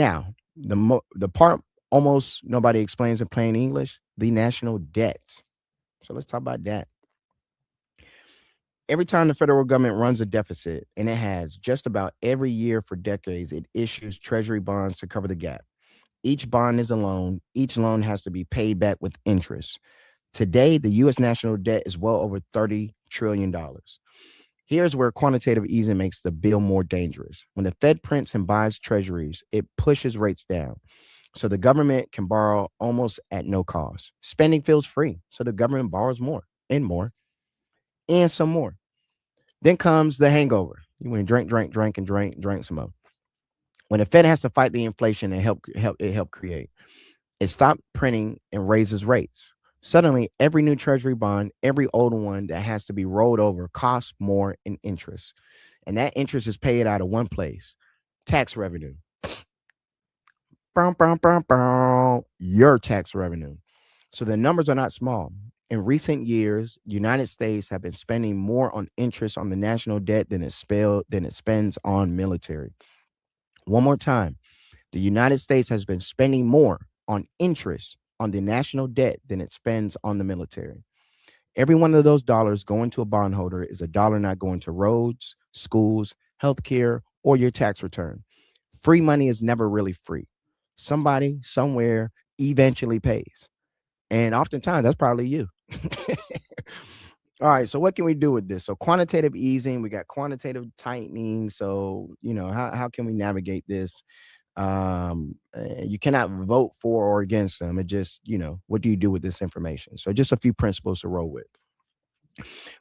Now, the part almost nobody explains in plain English, the national debt. So let's talk about that. Every time the federal government runs a deficit, and it has just about every year for decades, it issues treasury bonds to cover the gap. Each bond is a loan. Each loan has to be paid back with interest. Today, the U.S. national debt is well over $30 trillion. Here's where quantitative easing makes the bill more dangerous. When the Fed prints and buys treasuries, it pushes rates down. So the government can borrow almost at no cost. Spending feels free. So the government borrows more and some more. Then comes the hangover. You want to drink some more. When the Fed has to fight the inflation and help create, it stopped printing and raises rates. Suddenly, every new treasury bond, every old one that has to be rolled over costs more in interest. And that interest is paid out of one place, tax revenue. Bow, bow, bow, bow, your tax revenue. So the numbers are not small. In recent years, the United States have been spending more on interest on the national debt than it spends on military. One more time. The United States has been spending more on interest on the national debt than it spends on the military. Every one of those dollars going to a bondholder is a dollar not going to roads, schools, healthcare, or your tax return. Free money is never really free. Somebody somewhere eventually pays. And oftentimes that's probably you. All right, so what can we do with this? So quantitative easing, we got quantitative tightening. So, how can we navigate this? You cannot vote for or against them. It just, what do you do with this information? So just a few principles to roll with.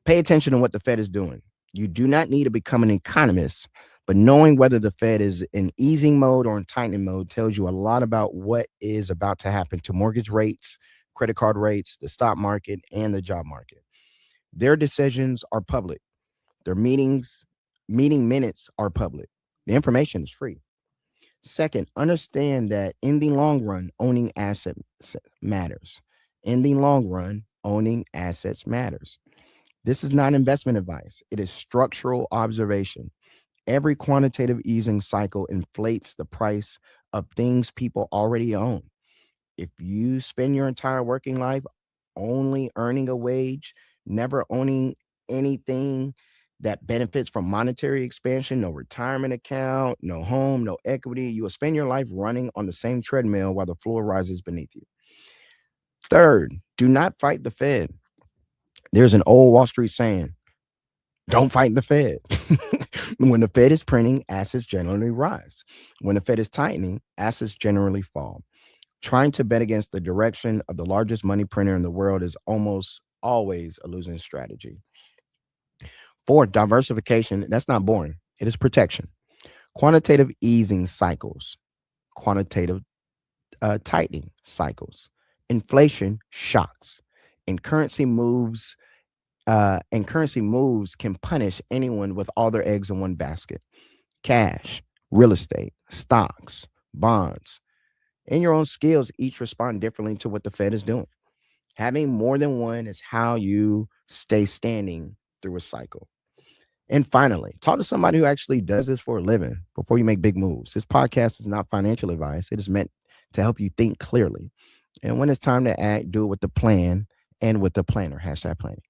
Pay attention to what the Fed is doing. You do not need to become an economist, but knowing whether the Fed is in easing mode or in tightening mode tells you a lot about what is about to happen to mortgage rates, credit card rates, the stock market, and the job market. Their decisions are public. Their meeting minutes are public. The information is free. Second, understand that in the long run, owning assets matters. In the long run, owning assets matters. This is not investment advice, it is structural observation. Every quantitative easing cycle inflates the price of things people already own. If you spend your entire working life only earning a wage, never owning anything that benefits from monetary expansion, no retirement account, no home, no equity, you will spend your life running on the same treadmill while the floor rises beneath you. Third, do not fight the Fed. There's an old Wall Street saying, don't fight the Fed. When the Fed is printing, assets generally rise. When the Fed is tightening, assets generally fall. Trying to bet against the direction of the largest money printer in the world is almost always a losing strategy. Fourth, diversification. That's not boring, it is protection. Quantitative easing cycles, quantitative tightening cycles, inflation shocks, and currency moves can punish anyone with all their eggs in one basket. Cash, real estate, stocks, bonds, and your own skills each respond differently to what the Fed is doing. Having more than one is how you stay standing through a cycle. And finally, talk to somebody who actually does this for a living before you make big moves. This podcast is not financial advice. It is meant to help you think clearly. And when it's time to act, do it with the plan and with the planner. Hashtag planning.